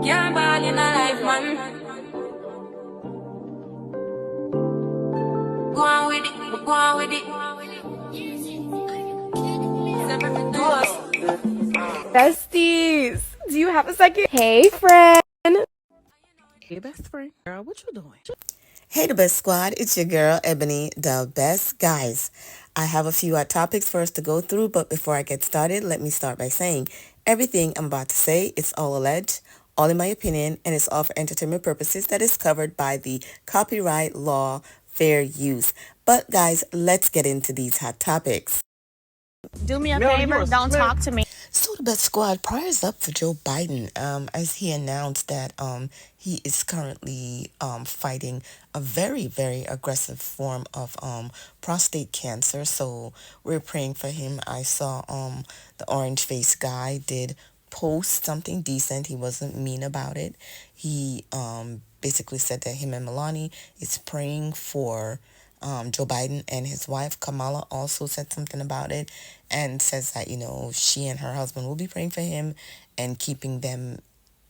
Can't ball in a life, man. Go on with it, go on with it. Besties, do you have a second? Hey, friend. Hey, best friend. Girl, what you doing? Hey, the best squad. It's your girl, Ebony, the best. Guys, I have a few topics for us to go through, but before I get started, let me start by saying everything I'm about to say is all alleged, all in my opinion, and it's all for entertainment purposes that is covered by the copyright law fair use. But guys, let's get into these hot topics. Do me a favor, don't talk to me. So the best squad, prayers up for Joe Biden as he announced that he is currently fighting a very, very aggressive form of prostate cancer. So we're praying for him. I saw the orange face guy did post something decent. He wasn't mean about it. He basically said that him and Melania is praying for Joe Biden, and his wife Kamala also said something about it and says that, you know, she and her husband will be praying for him and keeping them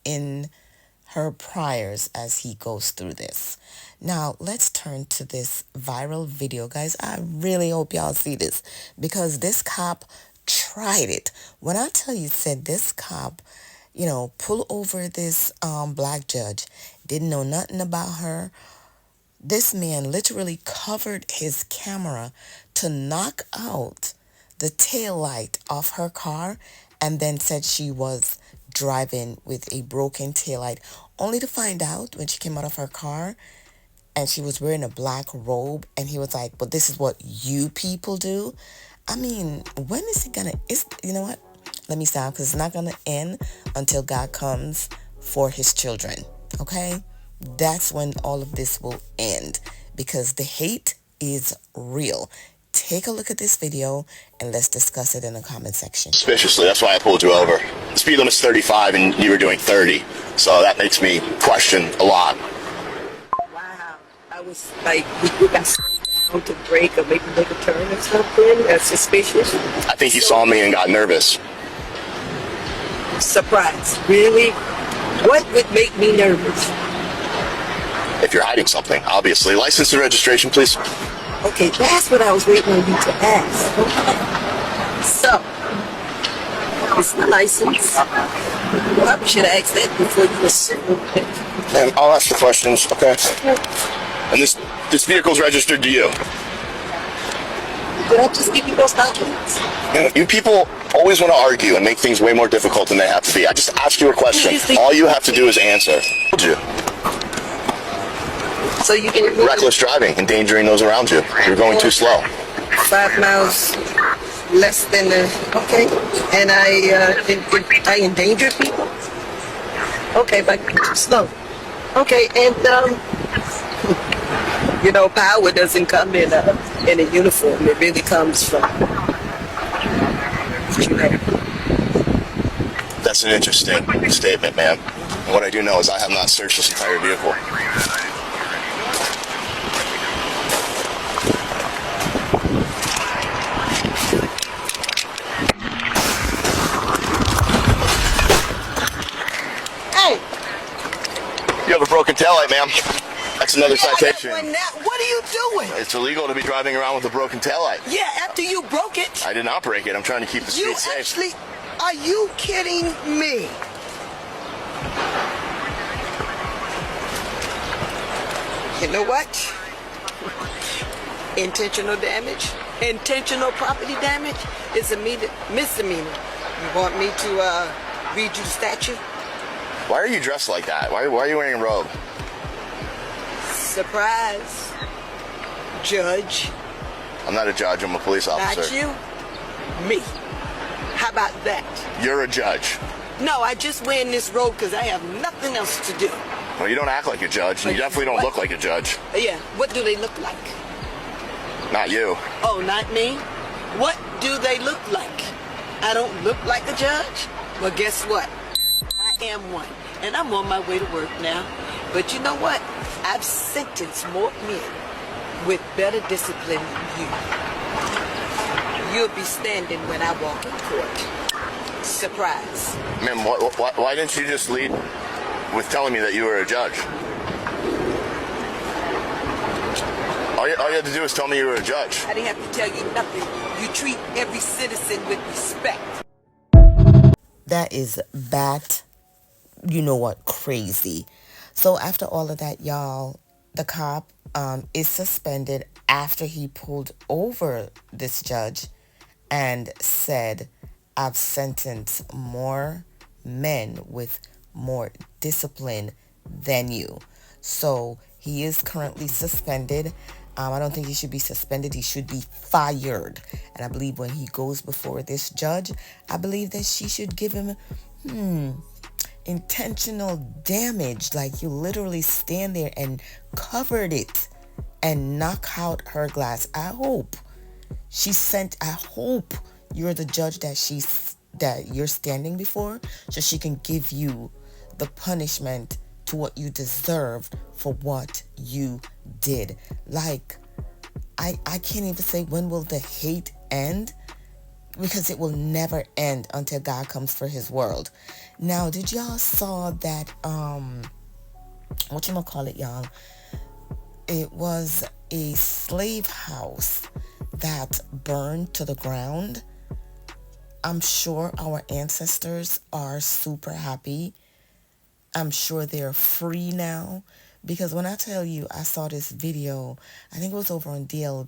in her prayers as he goes through this. Now, let's turn to this viral video, guys. I really hope y'all see this because this cop tried it. When I tell you, said this cop, you know, pull over this black judge, didn't know nothing about her. This man literally covered his camera to knock out the tail light off her car and then said she was driving with a broken taillight, only to find out when she came out of her car and she was wearing a black robe and he was like, but this is what you people do. I mean, when is it gonna, you know what? Let me stop because it's not gonna end until God comes for his children, okay? That's when all of this will end because the hate is real. Take a look at this video and let's discuss it in the comment section. Suspiciously, that's why I pulled you over. The speed limit's 35 and you were doing 30. So that makes me question a lot. Wow. I was like, you got slowed down to brake or maybe make a turn or something? That's suspicious. I think you saw me and got nervous. Surprise. Really? What would make me nervous? If you're hiding something, obviously. License and registration, please. Okay, that's what I was waiting on you to ask. Okay. So, it's the license. Probably should have asked that before you assumed. And I'll ask the questions, okay? And this vehicle's registered to you. Did I just give you those documents? You people always want to argue and make things way more difficult than they have to be. I just asked you a question. All you have to do is answer. I told you. So you can Reckless driving, endangering those around you. You're going too slow. 5 miles less than the okay, and I endanger people. Okay, but too slow. Okay, and you know, power doesn't come in a uniform. It really comes from you know. That's an interesting statement, ma'am. And what I do know is I have not searched this entire vehicle. You have a broken taillight, ma'am. That's another citation. What are you doing? It's illegal to be driving around with a broken taillight. Yeah, after you broke it. I did not break it. I'm trying to keep the street safe. Actually, are you kidding me? You know what? Intentional damage, intentional property damage is a misdemeanor. You want me to read you the statute? Why are you dressed like that? Why are you wearing a robe? Surprise, Judge. I'm not a judge. I'm a police officer. Not you, me. How about that? You're a judge. No, I just wearing this robe because I have nothing else to do. Well, you don't act like a judge, and you definitely don't look like a judge. Yeah, what do they look like? Not you. Oh, not me? What do they look like? I don't look like a judge? Well, guess what? I am one, and I'm on my way to work now. But you know what? I've sentenced more men with better discipline than you. You'll be standing when I walk in court. Surprise. Ma'am, why didn't you just lead with telling me that you were a judge. All you had to do was tell me you were a judge. I didn't have to tell you nothing. You treat every citizen with respect. That is bat, you know what, crazy. So after all of that, y'all, the cop is suspended after he pulled over this judge and said, I've sentenced more men with more discipline than you. So he is currently suspended. I don't think he should be suspended. He should be fired. And I believe when he goes before this judge, I believe that she should give him, intentional damage. Like you literally stand there and covered it and knock out her glass. I hope you're the judge that you're standing before, so she can give you the punishment to what you deserved for what you did. Like, I can't even say when will the hate end, because it will never end until God comes for his world. Now, did y'all saw that, whatchamacallit, y'all? It was a slave house that burned to the ground. I'm sure our ancestors are super happy. I'm sure they're free now. Because when I tell you, I saw this video, I think it was over on DL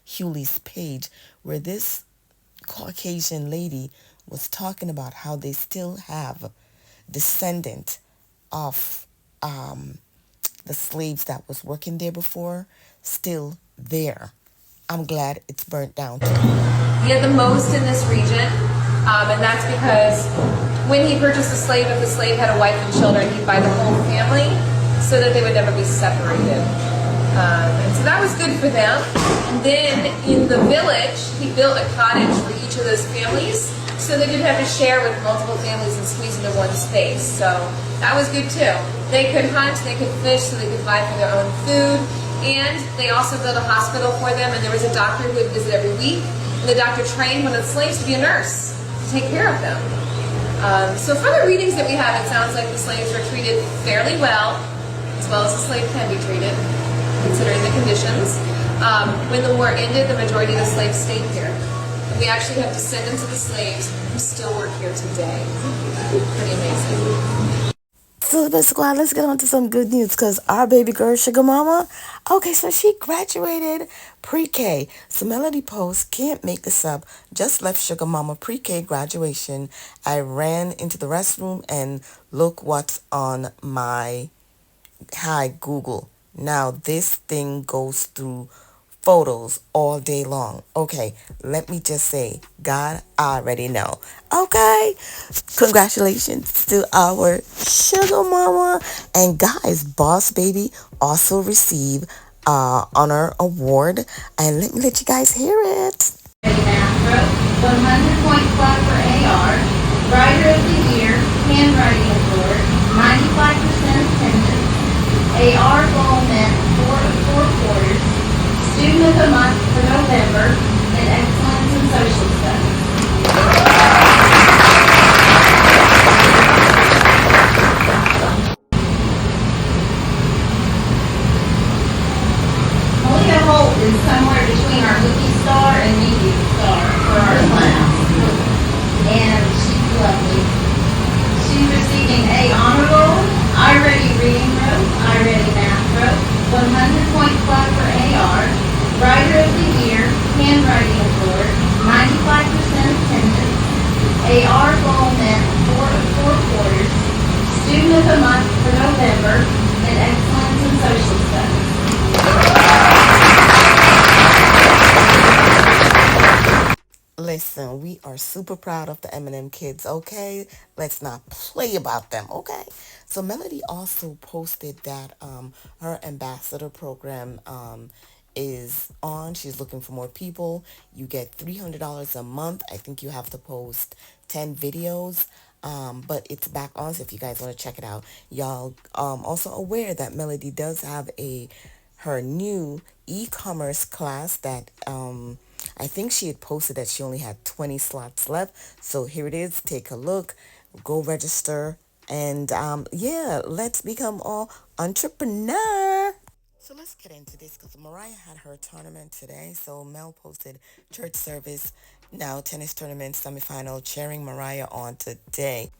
Hewley's page, where this Caucasian lady was talking about how they still have descendant of the slaves that was working there before still there. I'm glad it's burnt down too. He had the most in this region, and that's because when he purchased a slave, if the slave had a wife and children, he'd buy the whole family so that they would never be separated. And so that was good for them. And then in the village, he built a cottage for each of those families so they didn't have to share with multiple families and squeeze into one space. So that was good too. They could hunt, they could fish, so they could buy for their own food. And they also built a hospital for them, and there was a doctor who would visit every week. And the doctor trained one of the slaves to be a nurse to take care of them. So from the readings that we have, it sounds like the slaves were treated fairly well as the slave can be treated, considering the conditions. When the war ended, the majority of the slaves stayed here. And we actually have descendants of the slaves who still work here today. Pretty amazing. So, Squad, let's get on to some good news, because our baby girl, Sugar Mama, okay, so she graduated pre-K. So Melody Post, can't make this up, just left Sugar Mama pre-K graduation. I ran into the restroom and look what's on my Google. Now, this thing goes through photos all day long. Okay, let me just say, God, I already know. Okay, congratulations to our Sugar Mama. And guys, Boss Baby also received honor award, and let me let you guys hear it. 100 point club for AR, Writer of the Year, Handwriting Award, 95% attendance, AR Goal Met 4 of 4 quarters, Student of the Month for November, and Excellence in Social Studies. Malia Holt is somewhere between our movie star and media star for our class. And she's lovely. She's receiving A honor roll, I-Ready Reading Row, I-Ready Math Row, 100 point club for AR, Writer of the Year, Handwriting Award, 95% attendance, AR Goal Met 4 of 4 quarters, Student of the Month for November, and Excellence in Social Studies. Listen, we are super proud of the M&M kids, okay? Let's not play about them, okay? So Melody also posted that her ambassador program is on. She's looking for more people. You get $300 a month. I think you have to post 10 videos. But it's back on, so if you guys want to check it out. Y'all also aware that Melody does have her new e-commerce class that I think she had posted that she only had 20 slots left. So here it is. Take a look. Go register And yeah, let's become all entrepreneur. So let's get into this because Mariah had her tournament today. So Mel posted church service, now tennis tournament semifinal, cheering Mariah on today.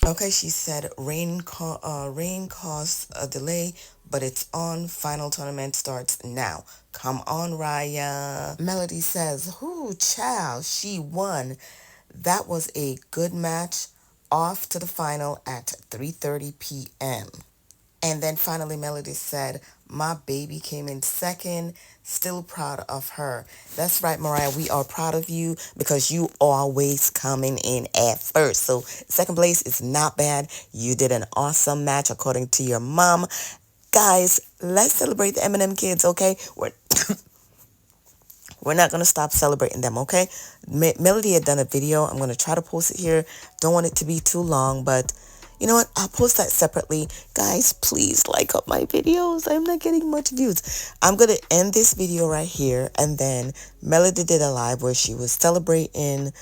Okay, she said rain caused a delay, but it's on. Final tournament starts now. Come on, Raya. Melody says, "Whoo, child, she won. That was a good match. Off to the final at 3:30 p.m." And then finally, Melody said, "My baby came in second. Still proud of her." That's right, Mariah. We are proud of you because you always coming in at first. So second place is not bad. You did an awesome match according to your mom. Guys, let's celebrate the Eminem kids, okay? We're not going to stop celebrating them, okay? Melody had done a video. I'm going to try to post it here. Don't want it to be too long, but you know what? I'll post that separately. Guys, please like up my videos. I'm not getting much views. I'm going to end this video right here. And then Melody did a live where she was celebrating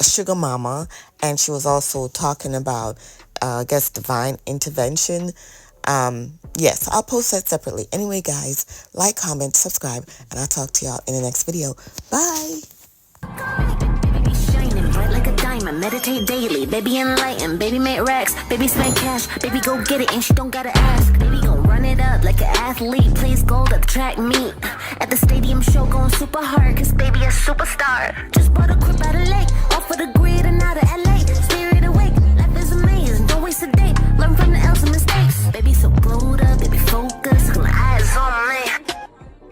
Sugar Mama. And she was also talking about, I guess, divine intervention. Yes, I'll post that separately. Anyway, guys, like, comment, subscribe, and I'll talk to y'all in the next video. Bye. Baby shining bright like a diamond, meditate daily, baby enlightened, baby make racks, baby spend cash, baby go get it and she don't gotta ask, baby gon' run it up like an athlete, plays gold at the track meet, at the stadium show going super hard, cause baby a superstar, just bought a crib out of lake, off of the grid and out of LA, spirit awake, life is amazing, don't waste a day, learn from the L's and mistakes, baby so glowed up, baby focused, got my eyes on me.